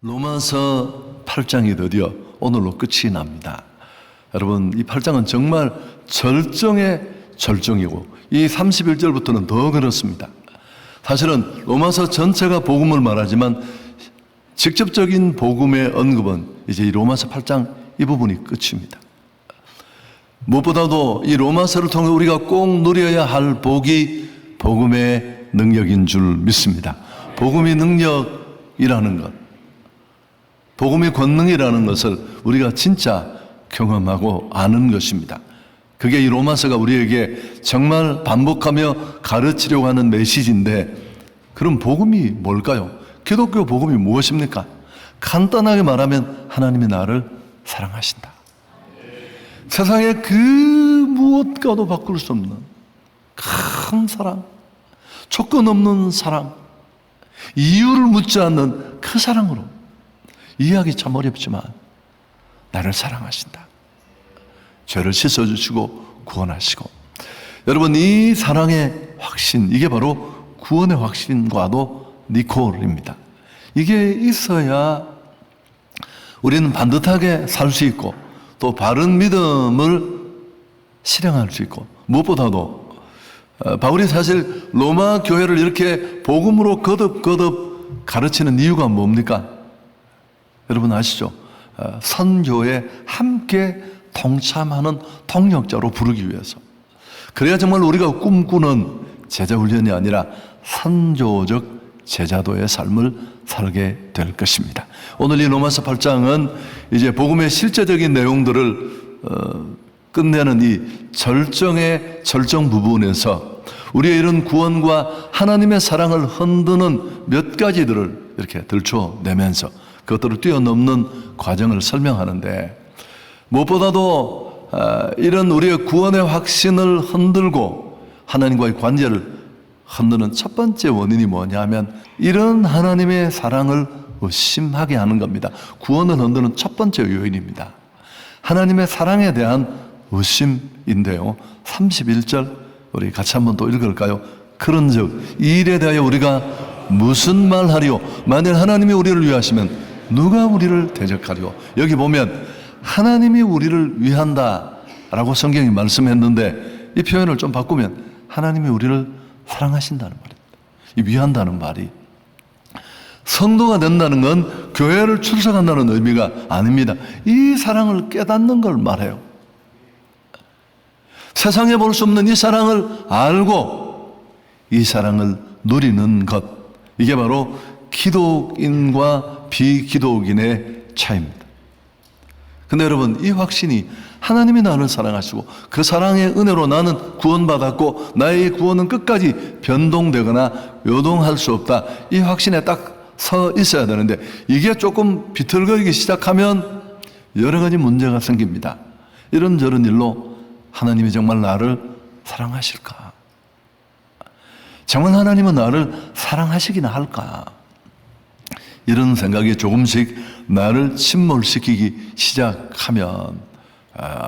로마서 8장이 드디어 오늘로 끝이 납니다. 여러분, 이 8장은 정말 절정의 절정이고 이 31절부터는 더 그렇습니다. 사실은 로마서 전체가 복음을 말하지만 직접적인 복음의 언급은 이제 이 로마서 8장 이 부분이 끝입니다. 무엇보다도 이 로마서를 통해 우리가 꼭 누려야 할 복이 복음의 능력인 줄 믿습니다. 복음이 능력이라는 것, 복음의 권능이라는 것을 우리가 진짜 경험하고 아는 것입니다. 그게 이 로마서가 우리에게 정말 반복하며 가르치려고 하는 메시지인데, 그럼 복음이 뭘까요? 기독교 복음이 무엇입니까? 간단하게 말하면 하나님이 나를 사랑하신다. 세상에 그 무엇과도 바꿀 수 없는 큰 사랑, 조건 없는 사랑, 이유를 묻지 않는 그 사랑으로, 이해하기 참 어렵지만 나를 사랑하신다. 죄를 씻어주시고 구원하시고. 여러분, 이 사랑의 확신, 이게 바로 구원의 확신과도 니콜입니다. 이게 있어야 우리는 반듯하게 살 수 있고 또 바른 믿음을 실행할 수 있고, 무엇보다도 바울이 사실 로마 교회를 이렇게 복음으로 거듭거듭 가르치는 이유가 뭡니까? 여러분 아시죠? 선교에 함께 동참하는 동력자로 부르기 위해서. 그래야 정말 우리가 꿈꾸는 제자훈련이 아니라 선교적 제자도의 삶을 살게 될 것입니다. 오늘 이 로마서 8장은 이제 복음의 실제적인 내용들을 끝내는 이 절정의 절정 부분에서 우리의 이런 구원과 하나님의 사랑을 흔드는 몇 가지들을 이렇게 들춰내면서 그것들을 뛰어넘는 과정을 설명하는데, 무엇보다도 이런 우리의 구원의 확신을 흔들고 하나님과의 관계를 흔드는 첫 번째 원인이 뭐냐면 이런 하나님의 사랑을 의심하게 하는 겁니다. 구원을 흔드는 첫 번째 요인입니다. 하나님의 사랑에 대한 의심인데요, 31절 우리 같이 한번 또 읽을까요? 그런즉 이 일에 대하여 우리가 무슨 말하리요? 만일 하나님이 우리를 위하시면 누가 우리를 대적하리요? 여기 보면 하나님이 우리를 위한다라고 성경이 말씀했는데, 이 표현을 좀 바꾸면 하나님이 우리를 사랑하신다는 말입니다. 이 위한다는 말이 성도가 된다는 건 교회를 출석한다는 의미가 아닙니다. 이 사랑을 깨닫는 걸 말해요. 세상에 볼 수 없는 이 사랑을 알고 이 사랑을 누리는 것, 이게 바로 기독인과 비기독인의 차이입니다. 근데 여러분, 이 확신이 하나님이 나를 사랑하시고 그 사랑의 은혜로 나는 구원받았고 나의 구원은 끝까지 변동되거나 요동할 수 없다, 이 확신에 딱 서 있어야 되는데, 이게 조금 비틀거리기 시작하면 여러 가지 문제가 생깁니다. 이런저런 일로 하나님이 정말 나를 사랑하실까? 정말 하나님은 나를 사랑하시기나 할까? 이런 생각이 조금씩 나를 침몰시키기 시작하면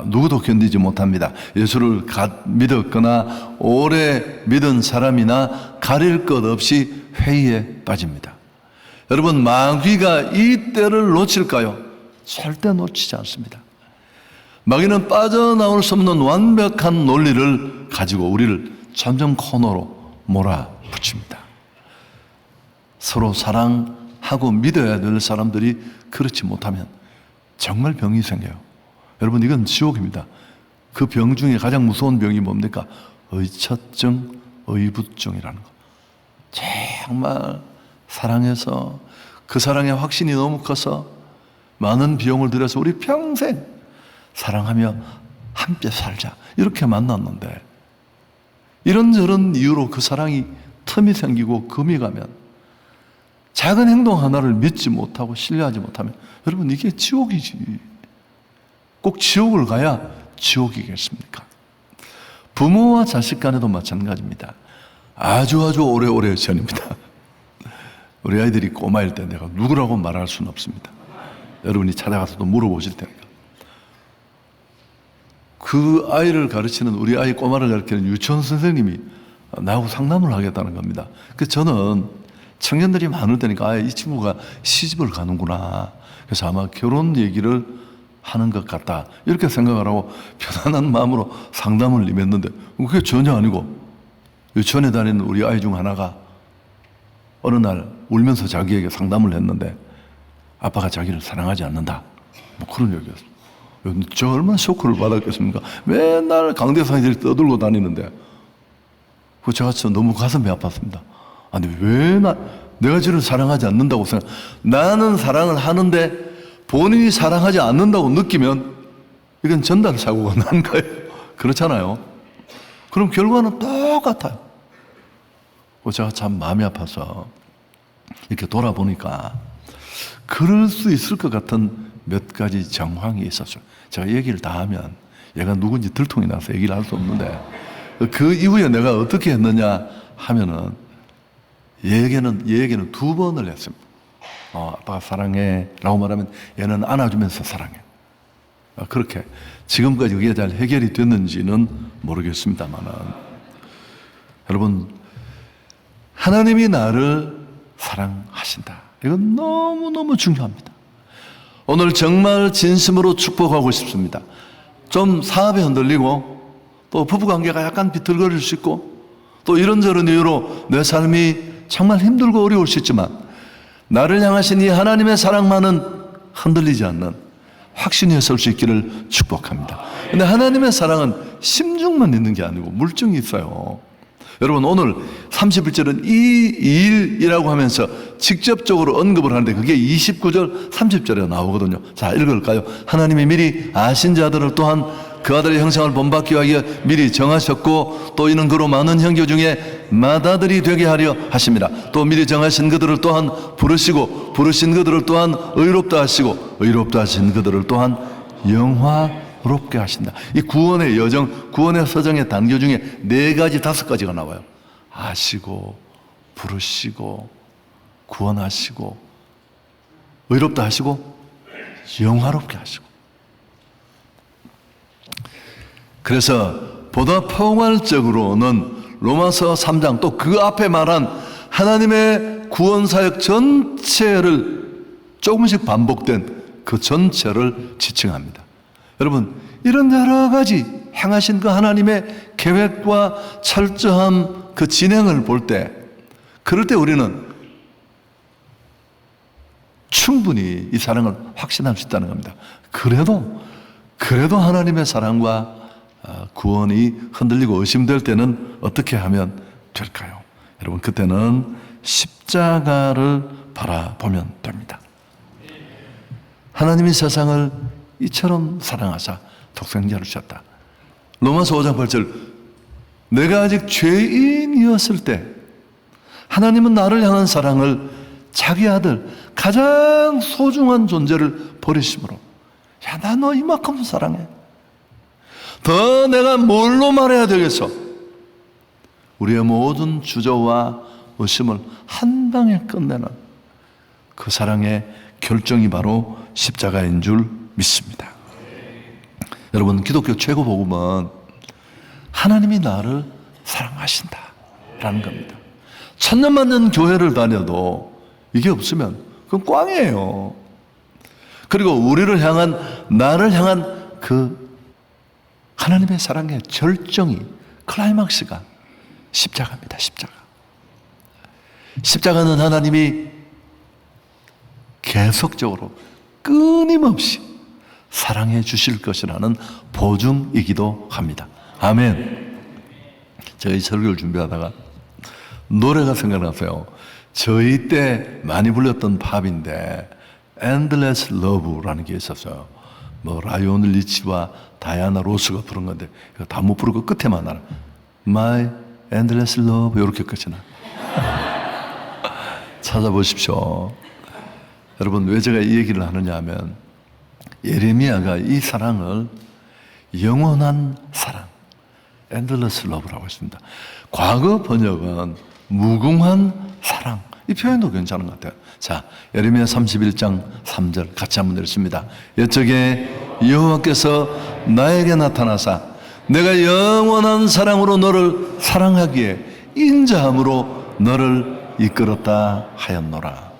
누구도 견디지 못합니다. 예수를 믿었거나 오래 믿은 사람이나 가릴 것 없이 회의에 빠집니다. 여러분, 마귀가 이 때를 놓칠까요? 절대 놓치지 않습니다. 마귀는 빠져나올 수 없는 완벽한 논리를 가지고 우리를 점점 코너로 몰아붙입니다. 서로 사랑하고 믿어야 될 사람들이 그렇지 못하면 정말 병이 생겨요. 여러분, 이건 지옥입니다. 그 병 중에 가장 무서운 병이 뭡니까? 의처증, 의부증이라는 거. 정말 사랑해서 그 사랑의 확신이 너무 커서 많은 비용을 들여서 우리 평생 사랑하며 함께 살자 이렇게 만났는데, 이런저런 이유로 그 사랑이 틈이 생기고 금이 가면, 작은 행동 하나를 믿지 못하고 신뢰하지 못하면, 여러분, 이게 지옥이지. 꼭 지옥을 가야 지옥이겠습니까? 부모와 자식 간에도 마찬가지입니다. 아주 오래오래 전입니다. 우리 아이들이 꼬마일 때 내가 누구라고 말할 수는 없습니다. 여러분이 찾아가서도 물어보실 테니까. 그 아이를 가르치는, 우리 아이 꼬마를 가르치는 유치원 선생님이 나하고 상담을 하겠다는 겁니다. 그래서 저는 청년들이 많을 때니까 이 친구가 시집을 가는구나. 그래서 아마 결혼 얘기를 하는 것 같다. 이렇게 생각을 하고 편안한 마음으로 상담을 임했는데 그게 전혀 아니고 유치원에 다니는 우리 아이 중 하나가 어느 날 울면서 자기에게 상담을 했는데 아빠가 자기를 사랑하지 않는다. 뭐 그런 얘기였어요. 저 얼마나 쇼크를 받았겠습니까? 맨날 강대상들이 떠들고 다니는데 그 제가 너무 가슴이 아팠습니다. 아니 왜 내가 저를 사랑하지 않는다고 생각? 나는 사랑을 하는데 본인이 사랑하지 않는다고 느끼면 이건 전달 사고가 난 거예요. 그렇잖아요. 그럼 결과는 똑같아요. 제가 참 마음이 아파서 이렇게 돌아보니까 그럴 수 있을 것 같은 몇 가지 정황이 있었어요. 제가 얘기를 다 하면 얘가 누군지 들통이 나서 얘기를 할 수 없는데 그 이후에 내가 어떻게 했느냐 하면은 얘에게는 2번을 했습니다. 아빠가 사랑해 라고 말하면 얘는 안아주면서 사랑해. 그렇게 지금까지 그게 잘 해결이 됐는지는 모르겠습니다만은 여러분 하나님이 나를 사랑하신다. 이건 너무너무 중요합니다. 오늘 정말 진심으로 축복하고 싶습니다. 좀 사업이 흔들리고 또 부부관계가 약간 비틀거릴 수 있고 또 이런저런 이유로 내 삶이 정말 힘들고 어려울 수 있지만 나를 향하신 이 하나님의 사랑만은 흔들리지 않는 확신이 설 수 있기를 축복합니다. 근데 하나님의 사랑은 심중만 있는 게 아니고 물증이 있어요. 여러분 오늘 31절은 이 일이라고 하면서 직접적으로 언급을 하는데 그게 29절 30절에 나오거든요. 자 읽을까요? 하나님이 미리 아신 자들을 또한 그 아들의 형상을 본받기 위하여 미리 정하셨고 또 이는 그로 많은 형제 중에 맏아들이 되게 하려 하십니다. 또 미리 정하신 그들을 또한 부르시고 부르신 그들을 또한 의롭다 하시고 의롭다 하신 그들을 또한 영화롭게 하신다. 이 구원의 여정, 구원의 서정의 단계 중에 4가지 5가지가 나와요. 아시고 부르시고 구원하시고 의롭다 하시고 영화롭게 하시고. 그래서 보다 포괄적으로는 로마서 3장 또 그 앞에 말한 하나님의 구원사역 전체를 조금씩 반복된 그 전체를 지칭합니다. 여러분 이런 여러 가지 행하신 그 하나님의 계획과 철저한 그 진행을 볼 때 그럴 때 우리는 충분히 이 사랑을 확신할 수 있다는 겁니다. 그래도 하나님의 사랑과 구원이 흔들리고 의심될 때는 어떻게 하면 될까요? 여러분 그때는 십자가를 바라보면 됩니다. 하나님이 세상을 이처럼 사랑하사 독생자를 주셨다. 로마서 5장 8절 내가 아직 죄인이었을 때 하나님은 나를 향한 사랑을 자기 아들 가장 소중한 존재를 버리심으로 야, 나 너 이만큼 사랑해. 더 내가 뭘로 말해야 되겠어? 우리의 모든 주저와 의심을 한 방에 끝내는 그 사랑의 결정이 바로 십자가인 줄 믿습니다. 여러분 기독교 최고 복음은 하나님이 나를 사랑하신다라는 겁니다. 천년만년 교회를 다녀도 이게 없으면 그건 꽝이에요. 그리고 우리를 향한 나를 향한 그 하나님의 사랑의 절정이 클라이막스가 십자가입니다. 십자가는 하나님이 계속적으로 끊임없이 사랑해 주실 것이라는 보증이기도 합니다. 아멘. 제가 이 설교를 준비하다가 노래가 생각나서요. 저희 때 많이 불렸던 팝인데 Endless Love라는 게 있었어요. 뭐 라이오넬 리치와 다이아나 로스가 부른 건데 다 못 부르고 끝에만 알아. My Endless Love 이렇게 끝이 나. 찾아보십시오. 여러분 왜 제가 이 얘기를 하느냐 하면 예레미야가 이 사랑을 영원한 사랑 Endless Love라고 했습니다. 과거 번역은 무궁한 사랑 이 표현도 괜찮은 것 같아요. 자, 예레미야 31장 3절 같이 한번 읽습니다. 옛적에 여호와께서 나에게 나타나사 내가 영원한 사랑으로 너를 사랑하기에 인자함으로 너를 이끌었다 하였노라.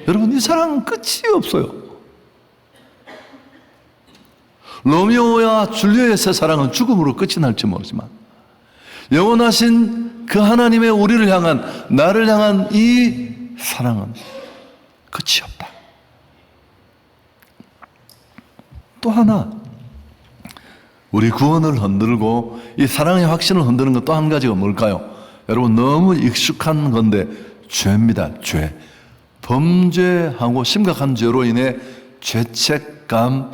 여러분, 이 사랑은 끝이 없어요. 로미오와 줄리엣의 사랑은 죽음으로 끝이 날지 모르지만 영원하신 그 하나님의 우리를 향한, 나를 향한 이 사랑은 끝이 없다. 또 하나, 우리 구원을 흔들고 이 사랑의 확신을 흔드는 것 또 한 가지가 뭘까요? 여러분, 너무 익숙한 건데 죄입니다. 죄. 범죄하고 심각한 죄로 인해 죄책감,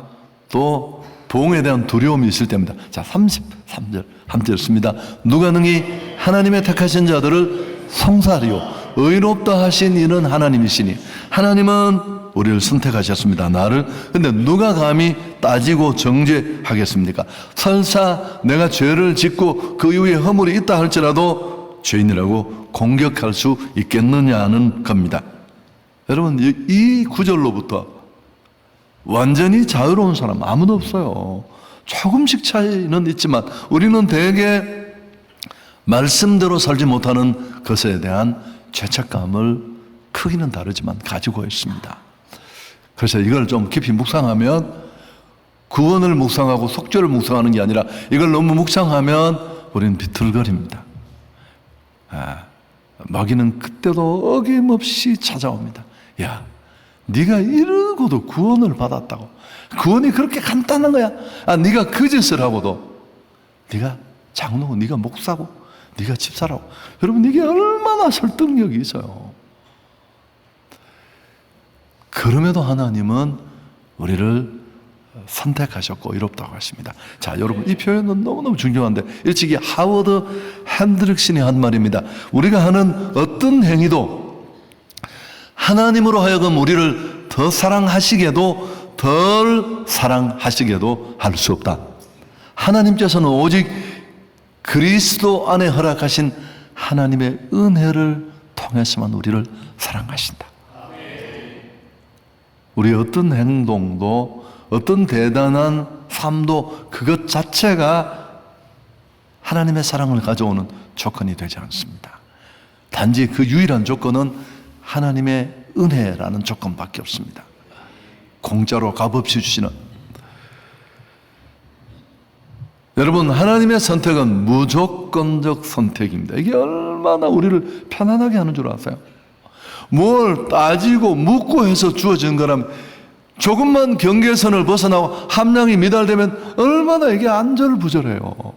또 보응에 대한 두려움이 있을 때입니다. 자, 33절 함께 읽습니다. 누가 능히 하나님의 택하신 자들을 송사하리요 의롭다 하신 이는 하나님이시니 하나님은 우리를 선택하셨습니다. 나를. 근데 누가 감히 따지고 정죄하겠습니까? 설사 내가 죄를 짓고 그 이후에 허물이 있다 할지라도 죄인이라고 공격할 수 있겠느냐는 겁니다. 여러분, 이 구절로부터 완전히 자유로운 사람 아무도 없어요. 조금씩 차이는 있지만 우리는 대개 말씀대로 살지 못하는 것에 대한 죄책감을 크기는 다르지만 가지고 있습니다. 그래서 이걸 좀 깊이 묵상하면, 구원을 묵상하고 속죄를 묵상하는 게 아니라 이걸 너무 묵상하면 우리는 비틀거립니다. 마귀는 그때도 어김없이 찾아옵니다. 야, 네가 이러고도 구원을 받았다고? 구원이 그렇게 간단한 거야? 네가 그 짓을 하고도, 네가 장로고, 네가 목사고, 네가 집사라고. 여러분, 이게 얼마나 설득력이 있어요. 그럼에도 하나님은 우리를 선택하셨고 의롭다고 하십니다. 자, 여러분, 이 표현은 너무너무 중요한데, 일찍이 하워드 핸드릭슨이 한 말입니다. 우리가 하는 어떤 행위도 하나님으로 하여금 우리를 더 사랑하시게도 덜 사랑하시게도 할 수 없다. 하나님께서는 오직 그리스도 안에 허락하신 하나님의 은혜를 통해서만 우리를 사랑하신다. 우리의 어떤 행동도, 어떤 대단한 삶도 그것 자체가 하나님의 사랑을 가져오는 조건이 되지 않습니다. 단지 그 유일한 조건은 하나님의 은혜라는 조건밖에 없습니다. 공짜로 값없이 주시는. 여러분, 하나님의 선택은 무조건적 선택입니다. 이게 얼마나 우리를 편안하게 하는 줄 아세요? 뭘 따지고 묻고 해서 주어진 거라면, 조금만 경계선을 벗어나고 함량이 미달되면 얼마나 이게 안절부절해요.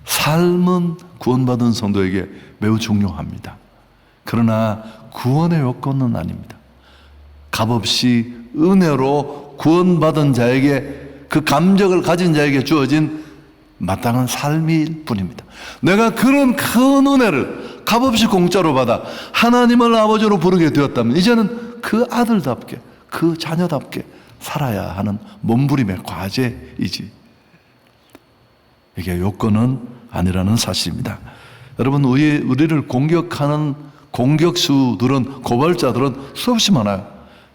삶은 구원받은 성도에게 매우 중요합니다. 그러나 구원의 요건은 아닙니다. 값없이 은혜로 구원받은 자에게, 그 감격을 가진 자에게 주어진 마땅한 삶일 뿐입니다. 내가 그런 큰 은혜를 값없이 공짜로 받아 하나님을 아버지로 부르게 되었다면 이제는 그 아들답게, 그 자녀답게 살아야 하는 몸부림의 과제이지, 이게 요건은 아니라는 사실입니다. 여러분, 우리를 공격하는 공격수들은, 고발자들은 수없이 많아요.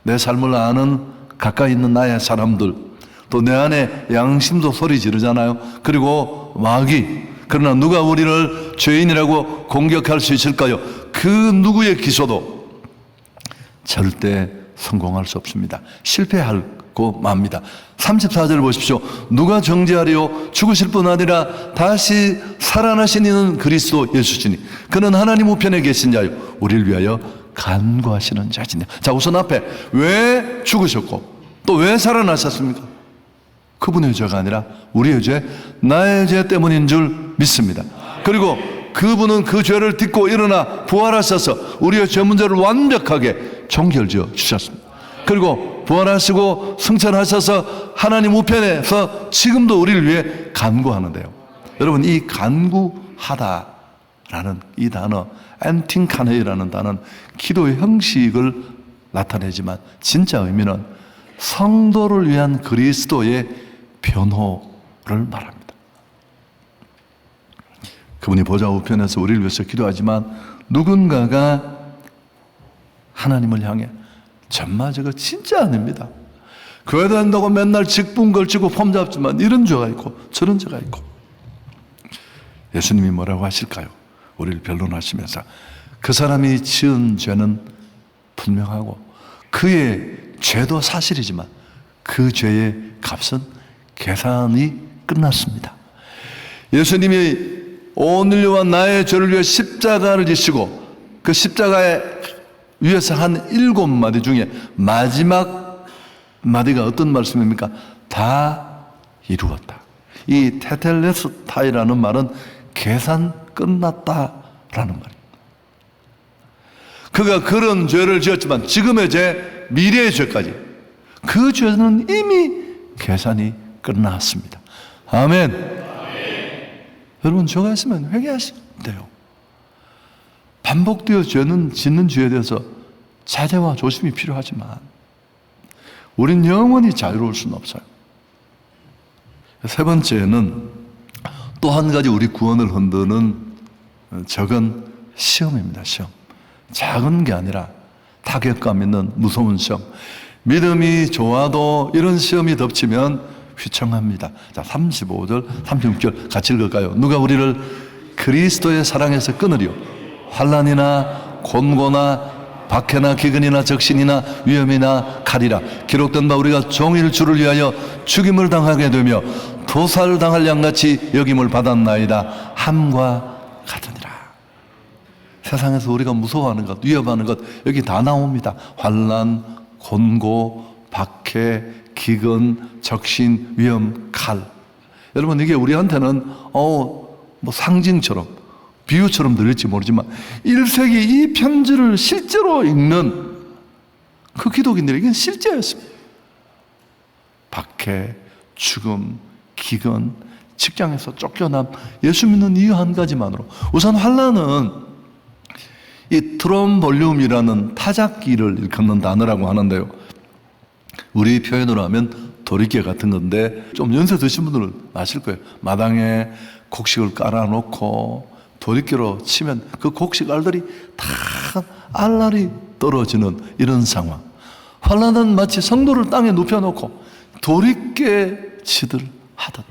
내 삶을 아는 가까이 있는 나의 사람들, 또 내 안에 양심도 소리 지르잖아요. 그리고 마귀. 그러나 누가 우리를 죄인이라고 공격할 수 있을까요? 그 누구의 기소도 절대 성공할 수 없습니다. 실패하고 맙니다. 34절 보십시오. 누가 정죄하리요? 죽으실 뿐 아니라 다시 살아나신 이는 그리스도 예수시니 그는 하나님 우편에 계신 자요 우리를 위하여 간구하시는 자시니. 자, 우선 앞에 왜 죽으셨고 또 왜 살아나셨습니까? 그분의 죄가 아니라 우리의 죄, 나의 죄 때문인 줄 믿습니다. 그리고 그분은 그 죄를 딛고 일어나 부활하셔서 우리의 죄 문제를 완벽하게 종결지어 주셨습니다. 그리고 부활하시고 승천하셔서 하나님 우편에서 지금도 우리를 위해 간구하는데요. 여러분, 이 간구하다라는 이 단어, 엔팅카네이라는 단어는 기도의 형식을 나타내지만 진짜 의미는 성도를 위한 그리스도의 변호를 말합니다. 그분이 보좌 우편에서 우리를 위해서 기도하지만 누군가가 하나님을 향해 정말 저거 진짜 아닙니다. 교회 다닌다고 맨날 직분 걸치고 폼 잡지만 이런 죄가 있고 저런 죄가 있고. 예수님이 뭐라고 하실까요? 우리를 변론하시면서 그 사람이 지은 죄는 분명하고 그의 죄도 사실이지만 그 죄의 값은 계산이 끝났습니다. 예수님이 온 인류와 나의 죄를 위해 십자가를 지시고 그 십자가에 위에서 한 7마디 중에 마지막 마디가 어떤 말씀입니까? 다 이루었다. 이 테텔레스타이라는 말은 계산 끝났다라는 말입니다. 그가 그런 죄를 지었지만 지금의 죄, 미래의 죄까지 그 죄는 이미 계산이 끝났습니다. 아멘. 여러분, 죄가 있으면 회개하시면 돼요. 반복되어 짓는 죄에 대해서 자제와 조심이 필요하지만 우린 영원히 자유로울 수는 없어요. 세 번째는 또 한 가지 우리 구원을 흔드는 적은 시험입니다. 시험. 작은 게 아니라 타격감 있는 무서운 시험. 믿음이 좋아도 이런 시험이 덮치면 휘청합니다. 자, 35절, 36절 같이 읽을까요? 누가 우리를 그리스도의 사랑에서 끊으리요? 환난이나 곤고나 박해나 기근이나 적신이나 위험이나 칼이라 기록된 바 우리가 종일 주를 위하여 죽임을 당하게 되며 도살당할 양같이 여김을 받았나이다. 함과 같으니라. 세상에서 우리가 무서워하는 것, 위협하는 것 여기 다 나옵니다. 환난, 곤고, 박해, 기근, 적신, 위험, 칼. 여러분, 이게 우리한테는 뭐 상징처럼 비유처럼 들릴지 모르지만 1세기 이 편지를 실제로 읽는 그 기독인들에게는 실제였습니다. 박해, 죽음, 기근, 직장에서 쫓겨남, 예수 믿는 이유 한 가지만으로. 우선 환난은 이 트롬볼륨이라는 타작기를 일컫는 단어라고 하는데요, 우리 표현으로 하면 도리깨 같은 건데 좀 연세 드신 분들은 아실 거예요. 마당에 곡식을 깔아놓고 도리깨로 치면 그 곡식 알들이 다 알알이 떨어지는 이런 상황. 환난은 마치 성도를 땅에 눕혀놓고 도리깨 치들 하듯.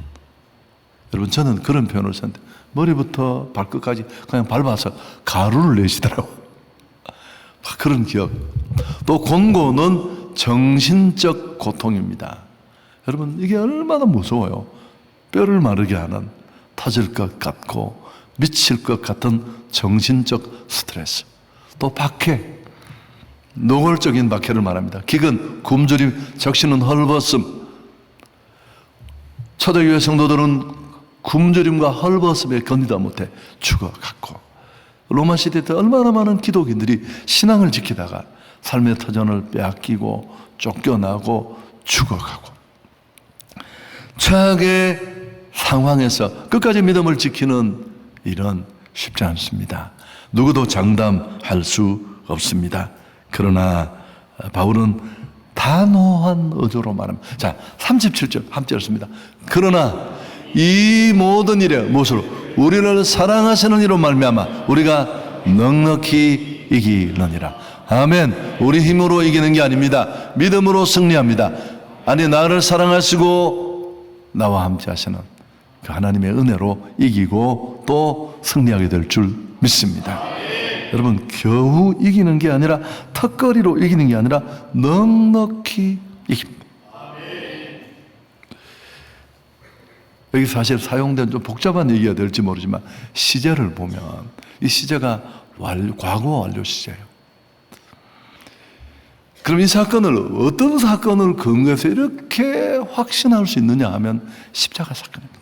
여러분, 저는 그런 표현을 썼는데 머리부터 발끝까지 그냥 밟아서 가루를 내시더라고요. 그런 기억. 또 곤고는 정신적 고통입니다. 여러분, 이게 얼마나 무서워요. 뼈를 마르게 하는, 터질 것 같고 미칠 것 같은 정신적 스트레스. 또 박해, 노골적인 박해를 말합니다. 기근, 굶주림, 적신은 헐벗음. 초대교회 성도들은 굶주림과 헐벗음에 견디다 못해 죽어갔고, 로마 시대 때 얼마나 많은 기독인들이 신앙을 지키다가 삶의 터전을 빼앗기고 쫓겨나고 죽어가고, 최악의 상황에서 끝까지 믿음을 지키는 일은 쉽지 않습니다. 누구도 장담할 수 없습니다. 그러나 바울은 단호한 어조로 말합니다. 자, 37절 함께 읽습니다. 그러나 이 모든 일에 무엇으로? 우리를 사랑하시는 이로 말미암아 우리가 넉넉히 이기느니라. 아멘. 우리 힘으로 이기는 게 아닙니다. 믿음으로 승리합니다. 아니, 나를 사랑하시고 나와 함께 하시는 그 하나님의 은혜로 이기고 또 승리하게 될 줄 믿습니다. 여러분, 겨우 이기는 게 아니라, 턱걸이로 이기는 게 아니라 넉넉히 이깁니다. 여기 사실 사용된 좀 복잡한 얘기가 될지 모르지만 시제를 보면 이 시제가 과거 완료 시제예요. 그럼 이 사건을, 어떤 사건을 근거해서 이렇게 확신할 수 있느냐 하면 십자가 사건입니다.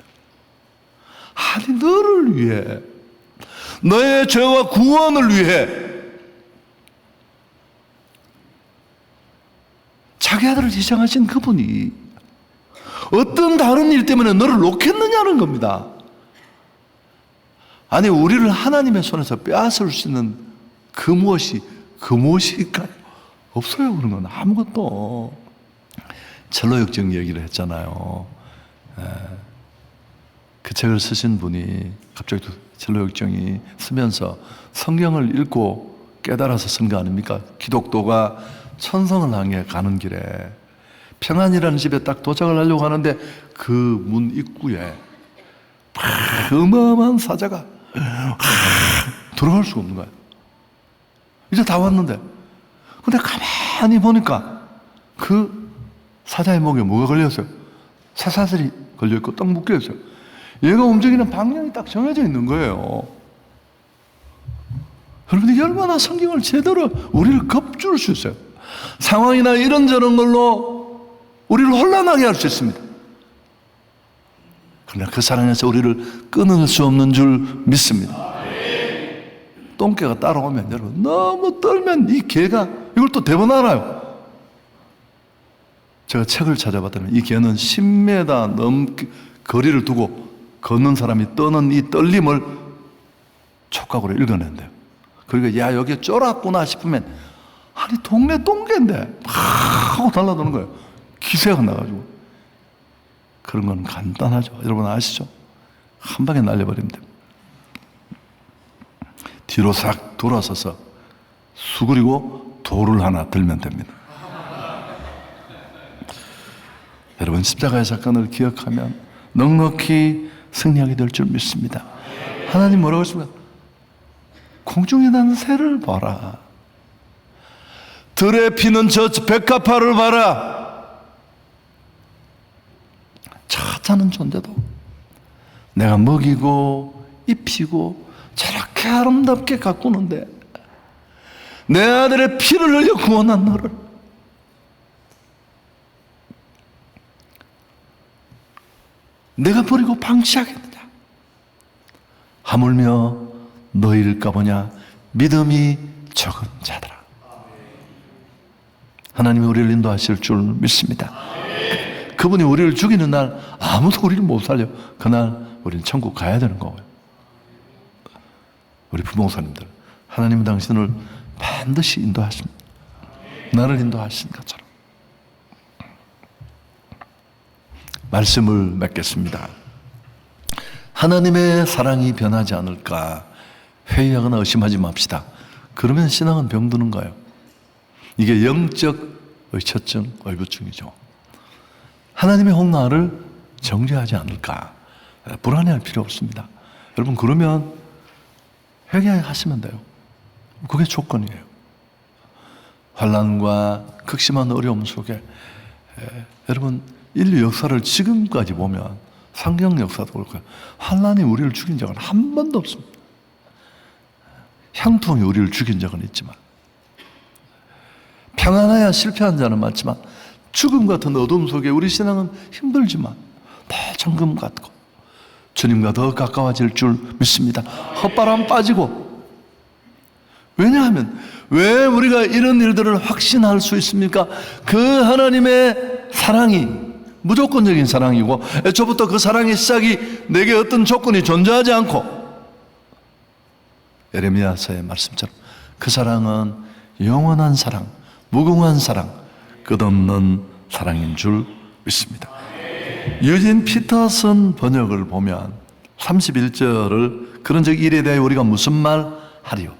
아니, 너를 위해, 너의 죄와 구원을 위해 자기 아들을 희생하신 그분이 어떤 다른 일 때문에 너를 놓겠느냐는 겁니다. 아니, 우리를 하나님의 손에서 빼앗을 수 있는 그 무엇일까요? 없어요. 그런 건 아무것도. 첼로 역정 얘기를 했잖아요. 그 책을 쓰신 분이 갑자기 첼로 역정이 쓰면서 성경을 읽고 깨달아서 쓴 거 아닙니까? 기독도가 천성을 향해 가는 길에 평안이라는 집에 딱 도착을 하려고 하는데 그 문 입구에 어마어마한 사자가 들어갈 수가 없는 거야. 이제 다 왔는데. 근데 가만히 보니까 그 사자의 목에 뭐가 걸렸어요? 쇠사슬이 걸려있고 딱 묶여있어요. 얘가 움직이는 방향이 딱 정해져 있는 거예요. 여러분, 이게 얼마나 성경을 제대로 우리를 겁줄 수 있어요. 상황이나 이런저런 걸로 우리를 혼란하게 할 수 있습니다. 그러나 그 사랑에서 우리를 끊을 수 없는 줄 믿습니다. 똥개가 따라오면 여러분 너무 떨면 이 개가 이걸 또 대번 알아요. 제가 책을 찾아봤더니 이 개는 10m 넘게 거리를 두고 걷는 사람이 떠는 이 떨림을 촉각으로 읽어낸대요. 그러니까 야, 여기 쫄았구나 싶으면 아니 동네 똥개인데 막 하고 달라드는 거예요. 기세가 나가지고. 그런 건 간단하죠. 여러분 아시죠? 한 방에 날려버리면 됩니다. 뒤로 싹 돌아서서 수그리고 돌을 하나 들면 됩니다. 여러분 십자가의 사건을 기억하면 넉넉히 승리하게 될 줄 믿습니다. 하나님 뭐라고 했습니까? 공중에 나는 새를 봐라. 들에 피는 저 백합화를 봐라. 차자는 존재도 내가 먹이고 입히고 저렇게 아름답게 가꾸는데 내 아들의 피를 흘려 구원한 너를 내가 버리고 방치하겠느냐? 하물며 너희일까 보냐? 믿음이 적은 자들아. 하나님이 우리를 인도하실 줄 믿습니다. 그분이 우리를 죽이는 날 아무도 우리를 못 살려. 그날 우리는 천국 가야 되는 거예요. 우리 부목사님들, 하나님은 당신을 반드시 인도하십니다. 나를 인도하신 것처럼. 말씀을 맺겠습니다. 하나님의 사랑이 변하지 않을까 회의하거나 의심하지 맙시다. 그러면 신앙은 병드는 거예요. 이게 영적 의처증, 의부증이죠. 하나님의 홍나를 정죄하지 않을까 불안해할 필요 없습니다. 여러분 그러면 회개하시면 돼요. 그게 조건이에요. 환난과 극심한 어려움 속에 여러분 인류 역사를 지금까지 보면 성경 역사도 그렇고요. 환난이 우리를 죽인 적은 한 번도 없습니다. 형통이 우리를 죽인 적은 있지만 평안해야 실패한 자는 많지만 죽음 같은 어둠 속에 우리 신앙은 힘들지만 더 정금 같고 주님과 더 가까워질 줄 믿습니다. 헛바람 빠지고. 왜냐하면 왜 우리가 이런 일들을 확신할 수 있습니까? 그 하나님의 사랑이 무조건적인 사랑이고 애초부터 그 사랑의 시작이 내게 어떤 조건이 존재하지 않고 예레미야서의 말씀처럼 그 사랑은 영원한 사랑, 무궁한 사랑, 끝없는 사랑인 줄 믿습니다. 유진 피터슨 번역을 보면 31절을 그런 적 일에 대해 우리가 무슨 말 하리요?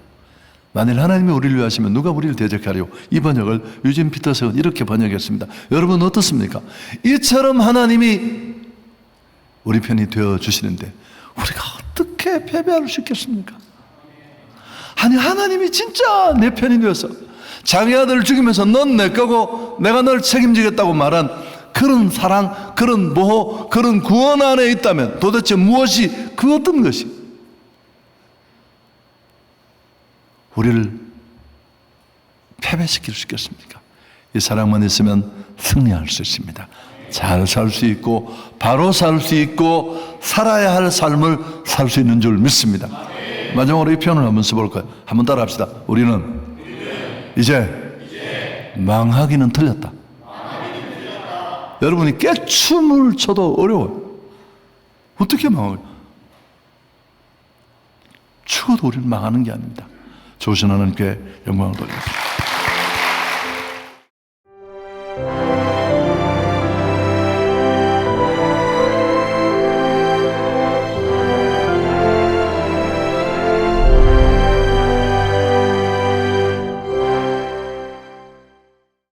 만일 하나님이 우리를 위하시면 누가 우리를 대적하리요? 이 번역을 유진 피터슨은 이렇게 번역했습니다. 여러분 어떻습니까? 이처럼 하나님이 우리 편이 되어주시는데 우리가 어떻게 패배할 수 있겠습니까? 아니 하나님이 진짜 내 편이 되어서 자기 아들을 죽이면서 넌 내 거고 내가 널 책임지겠다고 말한 그런 사랑, 그런 보호, 그런 구원 안에 있다면 도대체 무엇이 그 어떤 것이 우리를 패배시킬 수 있겠습니까? 이 사랑만 있으면 승리할 수 있습니다. 잘 살 수 있고 바로 살 수 있고 살아야 할 삶을 살 수 있는 줄 믿습니다. 마지막으로 이 표현을 한번 써볼까요? 한번 따라 합시다. 우리는 이제 망하기는 틀렸다. 여러분이 깨춤을 춰도 어려워요. 어떻게 망해요? 죽어도 우리는 망하는 게 아닙니다. 좋으신 하나님께 영광을 돌립니다.